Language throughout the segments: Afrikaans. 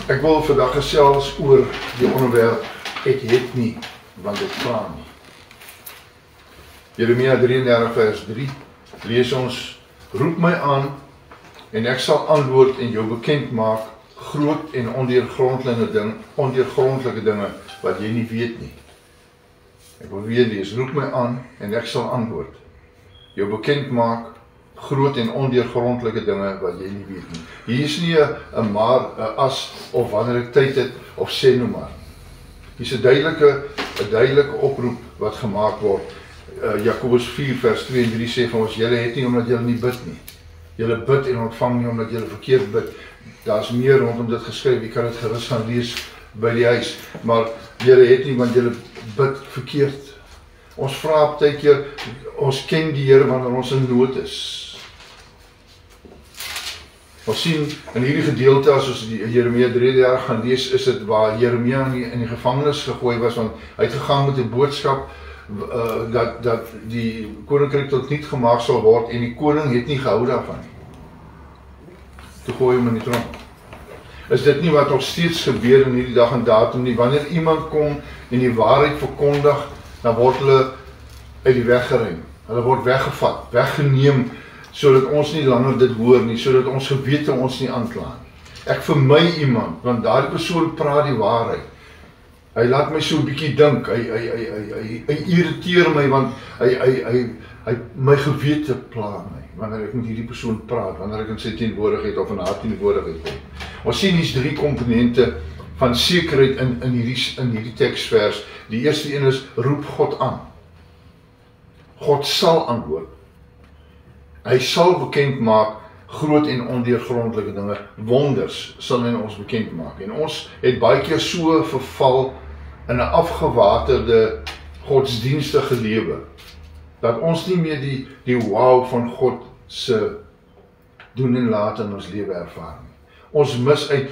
Ek wil vandag gesels oor die onderwerp ek het nie, want ek vra nie. Jeremia 33 vers 3 lees ons, roep my aan en ek sal antwoord en jou bekend maak groot en ondeurgrondelike dinge wat jy nie weet nie. Ek wil weer lees, roep my aan en ek sal antwoord. Jou bekend maak groot en ondeurgrondelike dinge wat jy nie weet nie. Hier is nie 'n maar, 'n as of wanneer ek tyd het of sê nou maar. Hier is 'n duidelike oproep wat gemaak word. Jakobus 4 vers 2 en 3 sê van ons, julle het nie omdat julle nie bid nie. Julle bid en ontvang nie omdat julle verkeerd bid. Daar's meer rondom dit geskryf, jy kan dit gerus gaan lees by die huis. Maar julle het nie want julle bid verkeerd. Ons vra baie keer, ons ken die Here wanneer ons in nood is. Ons sien in hierdie gedeelte, as ons die Jeremia 33 gaan lees, is dit waar Jeremia in die gevangenis gegooi was, want hy het gegaan met 'n boodskap dat die koninkryk tot niet gemaak sal word en die koning het nie gehou daarvan nie. Toe gooi hom in die tronk. Is dit nie wat nog steeds gebeur in hierdie dag en datum nie? Wanneer iemand kom en die waarheid verkondig, dan word hulle uit die weg geruim. Hulle word weggevat, weggeneem, sodat ons nie langer dit hoor nie, sodat ons gewete ons nie aankla nie. Ek vermy iemand, want daardie persoon praat die waarheid. Hy laat my so 'n bietjie dink, hy irriteer my, want my gewete pla my, wanneer ek met hierdie persoon praat, wanneer ek in sy teenwoordigheid of in haar teenwoordigheid kom. Ons sien hier's 3 komponente van sekerheid in hierdie teksvers. Die eerste een is, roep God aan. God sal antwoord. Hy sal bekend maak groot en ondeurgrondelike dinge, wonders sal hy ons bekend maak. En ons het baie keer so verval in 'n afgewaterde godsdienstige lewe, dat ons nie meer die wow van God se doen en laat in ons lewe ervaar nie. Ons mis uit,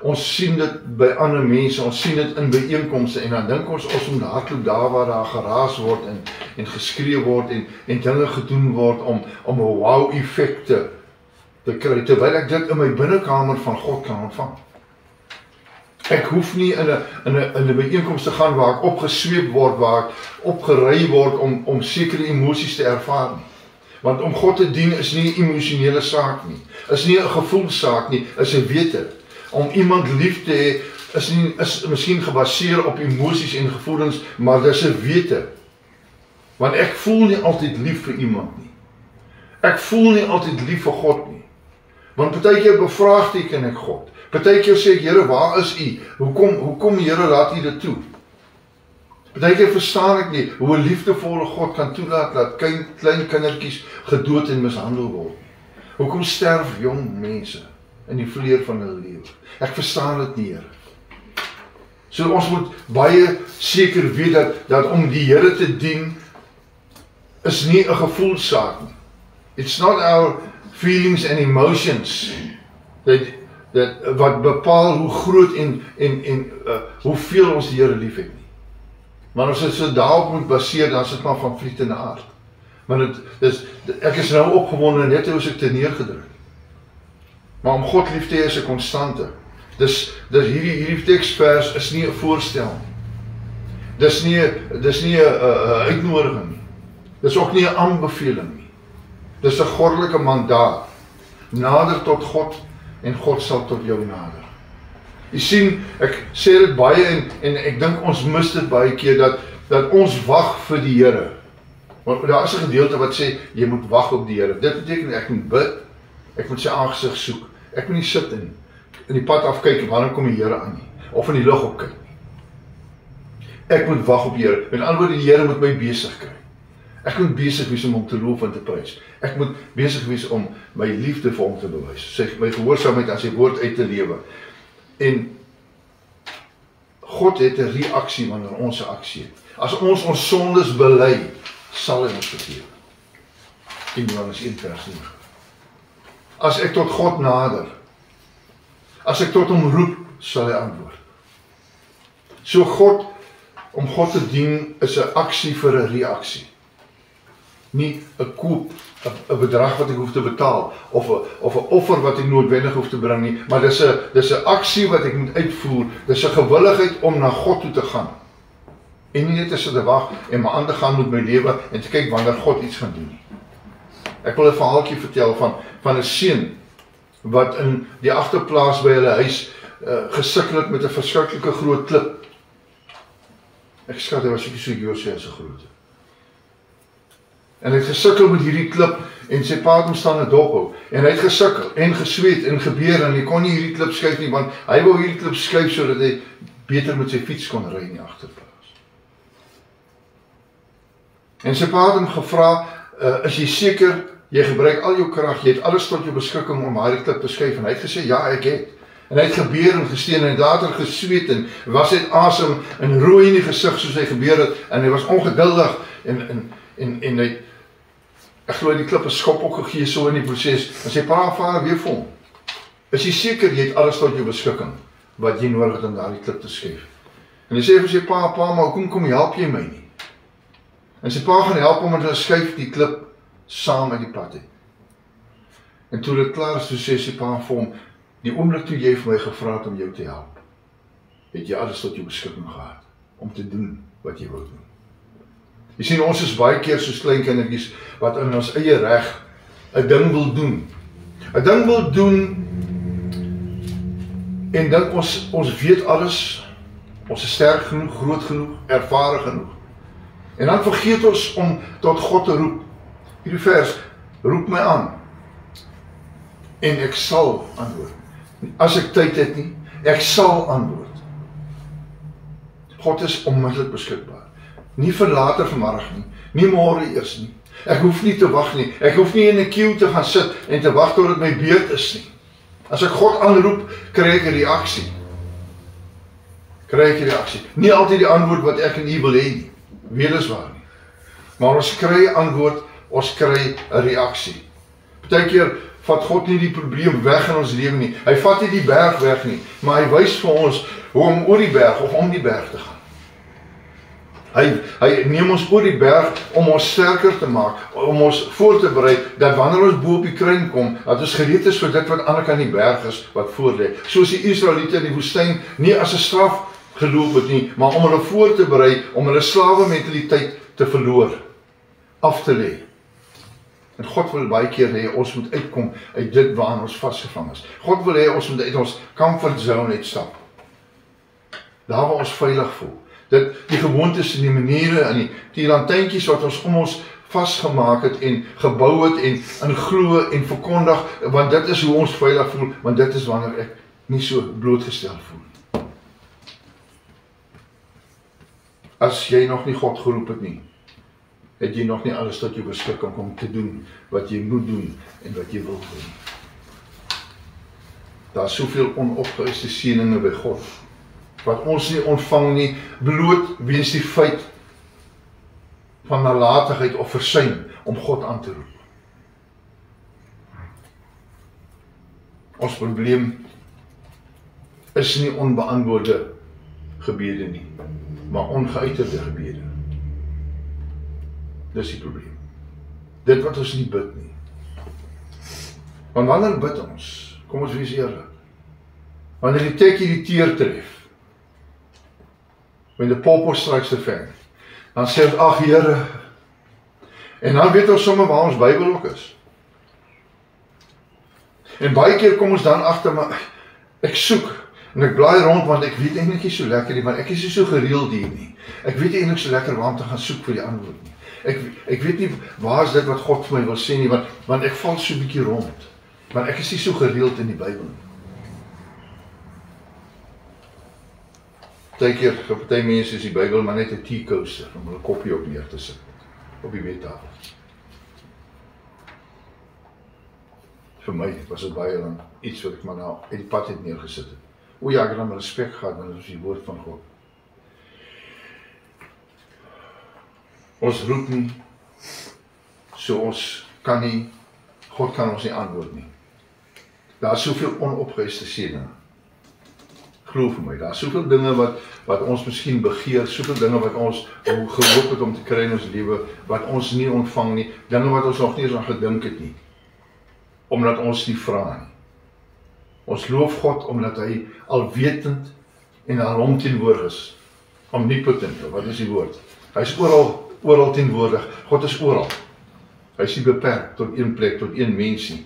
ons sien dit by ander mense, ons sien dit in byeenkomste, en dan dink ons moet hardloop daar waar daar geraas word en geskree word en dinge gedoen word om 'n wow effekte te kry, terwyl ek dit in my binnekamer van God kan ontvang. Ek hoef nie in 'n byeenkoms te gaan waar ek opgesweep word, waar ek opgery word om sekere emosies te ervaar nie. Want om God te dien is nie 'n emosionele saak nie, is nie 'n gevoelssaak nie, is 'n wete. Om iemand lief te hê is miskien gebaseer op emosies en gevoelens, maar dis 'n wete. Want ek voel nie altyd lief vir iemand nie. Ek voel nie altyd lief vir God nie. Want partykeer bevraagteken ek God. Partykeer sê ek, Here, waar is U? Hoekom Here laat U dit toe? Partykeer verstaan ek nie hoe 'n liefdevolle God kan toelaat dat klein kindertjies gedood en mishandel word. Hoekom sterf jong mense in die vleuer van hulle lewe? Ek verstaan dit nie, Here. So ons moet baie seker weet dat om die Here te dien is nie 'n gevoelssaak nie. It's not our feelings and emotions wat bepaal hoe groot en hoeveel ons die Here lief het nie. Maar as dit so daarop moet baseer, dan is dit maar van vliet in die aard. Want ek is nou opgewonde net hoe ek dit neergedruk. Maar om God lief te hê is 'n konstante. Dus hierdie teksvers is nie 'n voorstel nie. Dis nie 'n uitnodiging nie. Dis ook nie 'n aanbeveling nie. Dis 'n goddelike mandaat. Nader tot God en God sal tot jou nader. Jy sien, ek sê dit baie en ek dink ons mis dit baie keer dat ons wag vir die Here. Want daar is 'n gedeelte wat sê jy moet wag op die Here. Dit beteken ek moet bid, ek moet sy aangesig soek. Ek moet nie sit in die pad afkyk wanneer kom die Here aan nie, of in die lug opkyk nie. Ek moet wag op die Here. Met ander woorde, die Here moet my besig kry. Ek moet besig wees om hom te loof en te prys. Ek moet besig wees om my liefde vir hom te bewys, my gehoorsaamheid aan sy woord uit te lewe. En God het 'n reaksie wanneer ons 'n aksie het. As ons sondes bely, sal hy ons vergewe. In Johannes 1 vers 9. As ek tot God nader, as ek tot hom roep, sal hy antwoord. So om God te dien is 'n aksie vir 'n reaksie. Nie 'n koop, 'n bedrag wat ek hoef te betaal, of 'n offer wat ek noodwendig hoef te bring nie, maar dis 'n aksie wat ek moet uitvoer, dis 'n gewilligheid om na God toe te gaan. En nie net te wag en maar aan te gaan met my lewe en te kyk wanneer God iets gaan doen nie. Ek wil 'n verhaaltjie vertel van 'n seun wat in die agterplaas by hulle huis gesukkel het met 'n verskriklike groot klip. Ek skat, hy was seker so Josua se grootte. En hy het gesukkel met hierdie klip en sy pa het hom staan dophou. En hy het gesukkel en gesweet en gebeur en hy kon nie hierdie klip skuif nie, want hy wou hierdie klip skuif sodat hy beter met sy fiets kon ry in die agterplaas. En sy pa het hom gevra, is jy seker, jy gebruik al jou krag, jy het alles tot jou beskikking om hierdie klip te skuif, en hy het gesê, ja, ek het. En hy het gebeur en gesteen en later gesweet en was hy asem en rooi in die gesig soos hy gebeur het, en hy was ongeduldig en hy, ek glo die klip 'n skop ook gegee so in die proses, en sy pa en vader weer vir hom, is jy seker jy het alles tot jou beskikking, wat jy nodig het om daardie klip te skuif? En hy sê vir sy pa, maar hoekom kom help jy my nie? En sy pa gaan help hom en hulle skuif die klip saam uit die pad uit. En toe dit klaar is, toe sê sy pa vir hom, die oomblik toe jy vir my gevra het om jou te help, het jy alles tot jou beskikking gehad, om te doen wat jy wil doen. Jy sien, ons is baie keer soos klein kindertjies, wat in ons eie reg 'n ding wil doen. 'n ding wil doen, en dink ons weet alles, ons is sterk genoeg, groot genoeg, ervare genoeg. En dan vergeet ons om tot God te roep. Hierdie vers, roep my aan, en ek sal antwoord. As ek tyd het nie, ek sal antwoord. God is onmiddellik beskikbaar. Nie vir later vanmiddag nie, nie môre eers nie. Ek hoef nie te wag nie, ek hoef nie in 'n queue te gaan sit en te wag tot dit my beurt is nie. As ek God aanroep, kry ek 'n reaksie. Nie altyd die antwoord wat ek en u wil hê nie, weliswaar nie. Maar ons kry antwoord, ons kry 'n reaksie. Partykeer vat God nie die probleem weg in ons lewe nie. Hy vat nie die berg weg nie, maar hy wys vir ons hoe om oor die berg of om die berg te gaan. Hy neem ons oor die berg om ons sterker te maak, om ons voor te berei, dat wanneer ons bo op die kruin kom, dat ons gereed is vir dit wat aan die kant die berg is, wat voor lê. Soos die Israeliete in die woestyn nie as 'n straf geloop het nie, maar om hulle voor te berei, om hulle slawe mentaliteit te verloor, af te lê. En God wil baie keer hê ons moet uitkom uit dit waaraan ons vasgevang is. God wil hê ons moet uit ons comfort zone uitstap. Daar waar ons veilig voel. Die gewoontes en die maniere en die lantuintjies wat ons om ons vasgemaak het en gebou het en glo en verkondig, want dit is hoe ons veilig voel, want dit is wanneer ek nie so blootgestel voel. As jy nog nie God geroep het nie, het jy nog nie alles tot jou beskikking om te doen wat jy moet doen en wat jy wil doen. Daar is soveel onopgeëiste seëninge by God, wat ons nie ontvang nie, bloot weens die feit van nalatigheid of versuim om God aan te roep. Ons probleem is nie onbeantwoorde gebede nie, maar ongeuiterde gebede. Dis die probleem. Dit wat ons nie bid nie. Want wanneer bid ons? Kom ons wees eerlik. Wanneer die tekkie die teer tref, when the pawpaw strikes the fan, dan sê ons, ag Here, en dan weet ons sommer waar ons Bybel ook is. En baie keer kom ons dan agter, maar ek soek, en ek blaai rond, want ek weet eintlik nie so lekker nie, want ek is nie so gereeld hier nie. Ek weet eintlik so lekker waar om te gaan soek vir die antwoord nie. Ek weet nie waar is dit wat God vir my wil sê nie, want ek val so 'n bietjie rond, want ek is nie so gereeld in die Bybel nie. Partykeer, vir party mense is die Bybel maar net 'n tea coaster om hulle koppie op neer te sit, op die bedtafel. Vir my was dit baie lang iets wat ek maar nou uit die pad het neergesit het. O ja, ek het dan respek gehad, want dit is die woord van God. Ons roep nie, so ons kan nie, God kan ons nie antwoord nie. Daar is soveel onopgeëiste seëninge. Glo vir my, daar is soveel dinge wat ons miskien begeer, soveel dinge wat ons gehoop het om te kry in ons lewe, wat ons nie ontvang nie, dinge wat ons nog nie eens aan gedink het nie, omdat ons nie vra nie. Ons loof God omdat hy alwetend en alomteenwoordig is, omnipotent, wat is die woord? Hy is oral teenwoordig, God is oral. Hy is nie beperk tot een plek, tot een mens nie.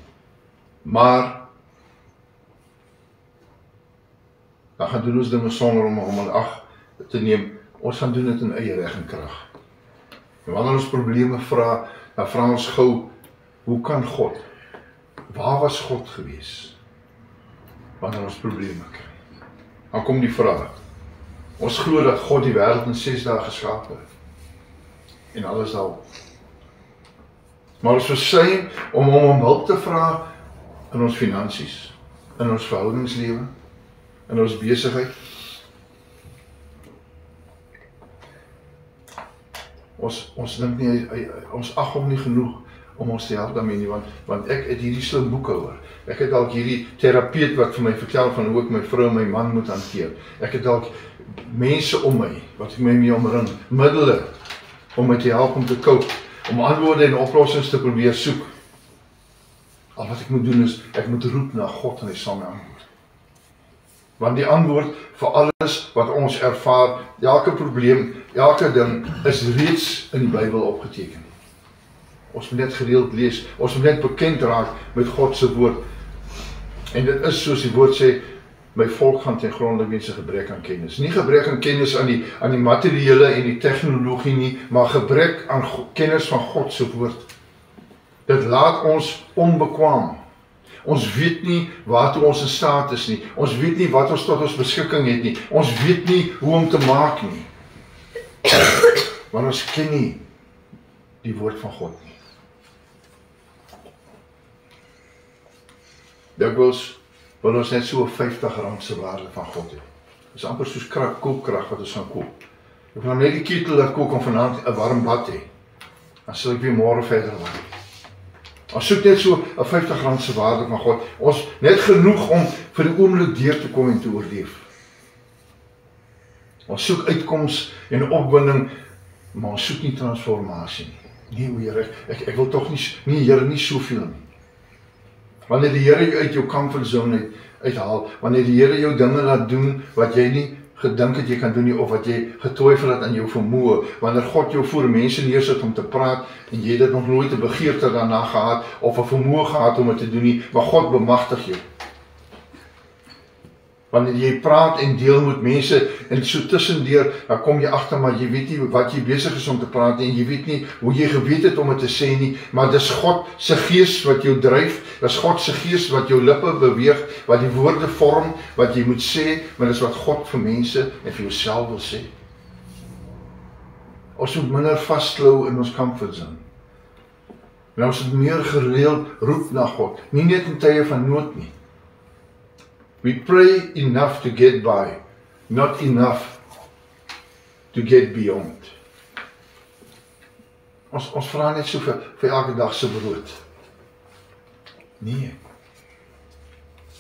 Maar dan gaan doen ons dinge sonder om in ag te neem. Ons gaan doen dit in eie reg en krag. En wanneer ons probleme vra, dan vra ons gou, hoe kan God? Waar was God gewees? Wanneer ons probleme kry. Dan kom die vraag. Ons glo dat God die wêreld in 6 dae geskaap het. En alles daarop. Maar ons versuim om hom om hulp te vra in ons finansies, in ons verhoudingslewe, in ons besigheid. Ons dink nie, ons ag hom nie genoeg om ons te help daarmee nie, want ek het hierdie slim boekhouer. Ek het dalk hierdie terapeut wat vir my vertel van hoe ek my vrou en my man moet hanteer. Ek het dalk mense om my, wat ek my mee omring, middele om my te help om te cope, om antwoorde en oplossings te probeer soek. Al wat ek moet doen is, ek moet roep na God en hy sal my antwoord. Want die antwoord vir alles wat ons ervaar, elke probleem, elke ding, is reeds in die Bybel opgeteken. Ons moet net gereeld lees, ons moet net bekend raak met God se woord. En dit is soos die woord sê, my volk gaan ten gronde weens 'n gebrek aan kennis. Nie gebrek aan kennis aan die materiële en die tegnologie nie, maar gebrek aan kennis van God se woord. Dit laat ons onbekwaam. Ons weet nie waartoe ons in staat is nie. Ons weet nie wat ons tot ons beskikking het nie. Ons weet nie hoe om te maak nie. Want ons ken nie die woord van God nie. Dikwels wil ons net so 'n R50 se waarde van God hê. Dit is amper soos koopkrag wat ons gaan koop. Ek wil net die ketel laat kook en vanaand 'n warm bad hê. Dan sal ek weer môre verder werk. Ons soek net so 'n R50 se waarde van God. Ons net genoeg om vir die oomblik deur te kom en te oorleef. Ons soek uitkoms en opwinding, maar ons soek nie transformasie nie. Nee, Here, ek wil tog nie, Here, nie soveel nie. Wanneer die Here jou uit jou comfort zone uithaal, wanneer die Here jou dinge laat doen wat jy nie gedink het jy kan doen nie, of wat jy getwyfel het aan jou vermoë, wanneer God jou voor mense neersit om te praat, en jy het nog nooit 'n begeerte daarna gehad, of 'n vermoë gehad om dit te doen nie, maar God bemagtig jou. Wanneer jy praat en deel met mense, en so tussendeur, dan kom jy agter, maar jy weet nie wat jy besig is om te praat nie, en jy weet nie hoe jy geweet het om dit te sê nie, maar dis God se gees wat jou dryf, dis God se gees wat jou lippe beweeg, wat die woorde vorm, wat jy moet sê, maar dis wat God vir mense en vir jouself wil sê. Ons moet minder vasklou in ons comfort zone. En ons moet meer gereeld roep na God, nie net in tye van nood nie. We pray enough to get by, not enough to get beyond. Ons vra net so vir elke dag se brood. Nee.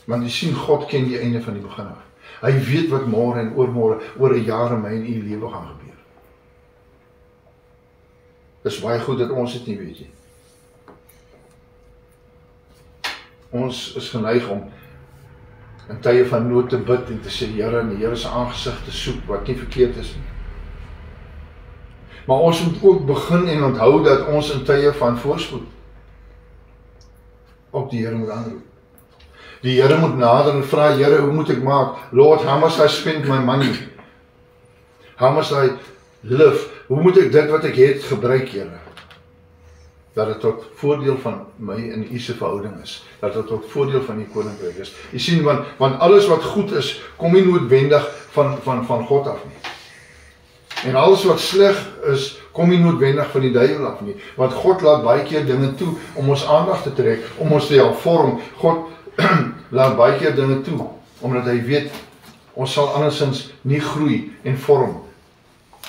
Want jy sien, God ken die einde van die begin af. Hy weet wat môre en oormôre, oor 'n jaar in my en u lewe gaan gebeur. Dis baie goed dat ons dit nie weet nie. Ons is geneig om in tye van nood te bid en te sê, Here, in die Here se aangesig te soek, wat nie verkeerd is nie. Maar ons moet ook begin en onthou dat ons in tye van voorspoed op die Here moet aanroep. Die Here moet nader en vra, Here, hoe moet ek maak? Lord, how must I spend my money? How must I live? Hoe moet ek dit wat ek het gebruik, Here? Dat dit tot voordeel van my en u se verhouding is. Dat dit tot voordeel van die koninkryk is. Jy sien, want alles wat goed is, kom nie noodwendig van God af nie. En alles wat sleg is, kom nie noodwendig van die duiwel af nie. Want God laat baie keer dinge toe om ons aandag te trek, om ons te help vorm. God laat baie keer dinge toe, omdat hy weet, ons sal andersins nie groei en vorm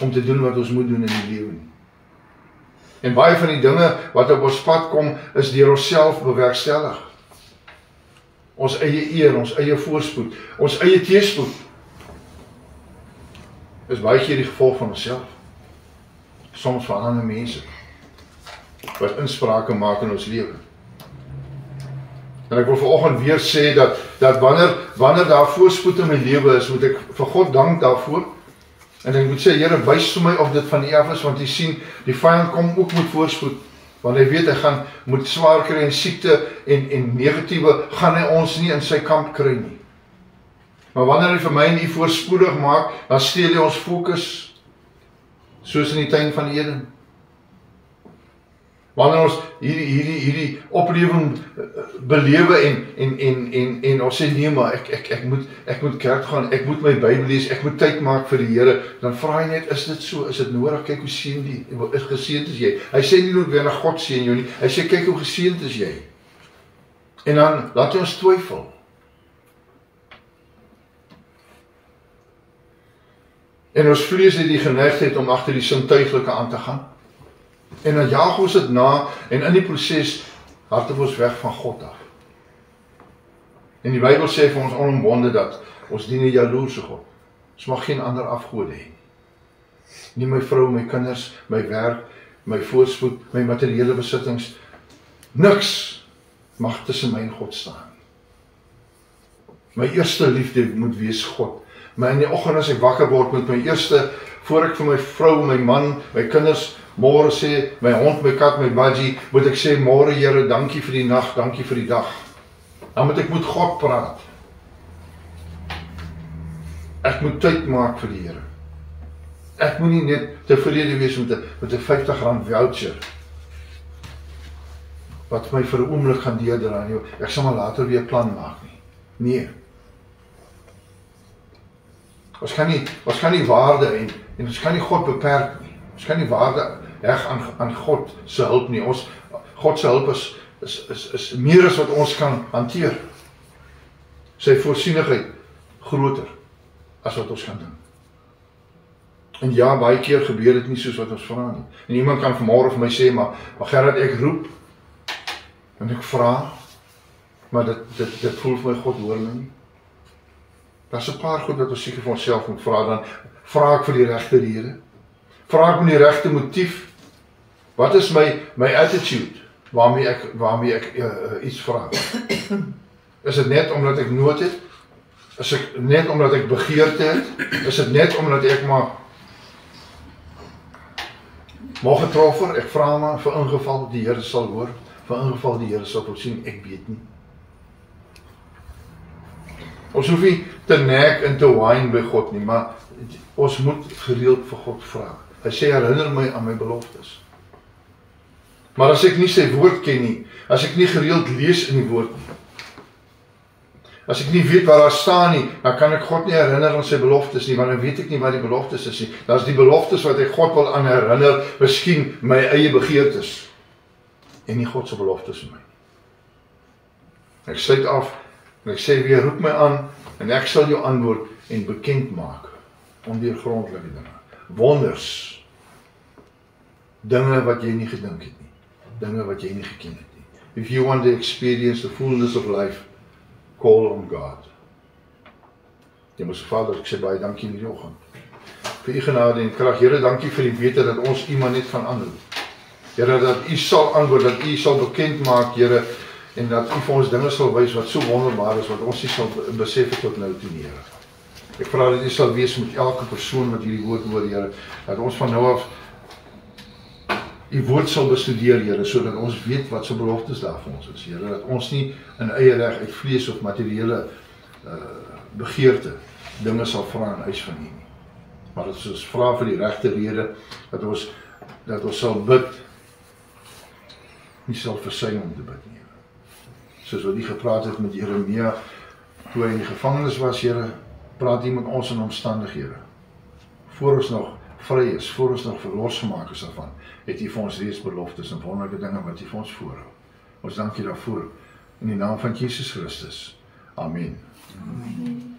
om te doen wat ons moet doen in die lewe nie. En baie van die dinge wat op ons pad kom, is deur onsself bewerkstellig. Ons eie eer, ons eie voorspoed, ons eie teëspoed. is baie keer die gevolg van onsself. Soms van ander mense wat insprake maak in ons lewe. En ek wil vanoggend weer sê dat wanneer daar voorspoed in my lewe is, moet ek vir God dank daarvoor. En ek moet sê, Here, wys vir my of dit van U af is, want jy sien, die vyand kom ook met voorspoed. Want hy weet, hy moet swaar kry en siekte en negatiewe, gaan hy ons nie in sy kamp kry nie. Maar wanneer hy vir my en U voorspoedig maak, dan steel hy ons fokus, soos in die tuin van Eden. Wanneer ons hierdie oplewing belewe en ons sê, nee, maar ek moet kerk gaan, ek moet my Bybel lees, ek moet tyd maak vir die Here, dan vra hy net, is dit so, is dit nodig, kyk hoe geseënd is jy. Hy sê nie noodwendig God seën jou nie, hy sê kyk hoe geseënd is jy. En dan laat hy ons twyfel. En ons vlees het die geneigtheid om agter die sintuiglike aan te gaan. En dan jaag ons dit na, en in die proses hardloop ons weg van God af. En die Bybel sê vir ons onomwonde dat ons dien 'n jaloerse God. Ons mag geen ander afgode hê. Nie my vrou, my kinders, my werk, my voorspoed, my materiële besittings, niks mag tussen my en God staan. My eerste liefde moet wees God. Maar in die oggend as ek wakker word met my eerste, voor ek vir my vrou, my man, my kinders, môre sê, my hond, my kat, my budgie, moet ek sê, môre Here, dankie vir die nag, dankie vir die dag. Dan moet ek met God praat. Ek moet tyd maak vir die Here. Ek moet nie net tevrede wees met 'n R50 voucher, wat my vir 'n oomblik gaan deurdraai. Ek sal maar later weer plan maak nie. Nee. Ons kan nie waarde en ons kan nie God beperk nie. Ons kan nie waarde heg aan God se hulp nie. God se hulp is meer as wat ons kan hanteer. Sy voorsienigheid groter as wat ons kan dink. En ja, baie keer gebeur dit nie soos wat ons vra nie. En iemand kan vanmôre vir my sê, maar Gerard, ek roep en ek vra, maar dit voel vir my God hoor my nie. Daar's 'n paar goed wat ons seker vir onsself moet vra, dan vra ek vir die regte rede. Vra ek met die regte motief. Wat is my attitude waarmee ek iets vra? Is dit net omdat ek nood het? Is dit net omdat ek begeerte het? Is dit net omdat ek maar getroffer? Ek vra maar vir ingeval die Here sal hoor, vir ingeval die Here sal voorsien, ek weet nie. Ons hoef nie te nek en te whine by God nie, maar ons moet gereeld vir God vra. Hy sê, herinner my aan my beloftes. Maar as ek nie sy woord ken nie, as ek nie gereeld lees in die woord nie, as ek nie weet waar daar staan nie, dan kan ek God nie herinner aan sy beloftes nie, want dan weet ek nie wat die beloftes is nie. Dan is die beloftes wat ek God wil aan herinner, miskien my eie begeertes, en nie God se beloftes vir my. Ek sluit af, en ek sê weer, roep my aan, en ek sal jou antwoord en bekend maak, ondeurgrondelike dinge, wonders, dinge wat jy nie gedink het nie, dinge wat jy nie geken het nie. If you want to experience the fullness of life, call on God. Hemelse Vader, ek sê baie dankie in die oggend, vir U genade en krag. Here, dankie vir die wete dat ons iemand net van aanroep. Here, dat U sal antwoord, dat U sal bekend maak, Here, en dat U vir ons dinge sal wys wat so wonderbaar is, wat ons nie sal besef het tot nou toe nie, Here. Ek vra dat U sal wees met elke persoon wat hierdie woord hoor, Here, dat ons van nou af U woord sal bestudeer, Here, sodat ons weet wat se beloftes daar vir ons is, Here, dat ons nie in eie reg uit vlees of materiële begeerte dinge sal vra en eis van U nie. Maar dat ons vra vir die regte rede, dat ons sal bid, nie sal versuim om te bid nie. Soos wat U gepraat het met Jeremia, toe hy in die gevangenis was, Here, praat U met ons in omstandighede. Voor ons nog vry is, voor ons nog verlos gemaak is daarvan, het U vir ons reeds beloftes en wonderlike dinge wat U vir ons voorhou. Ons dank U daarvoor, in die naam van Jesus Christus. Amen. Amen.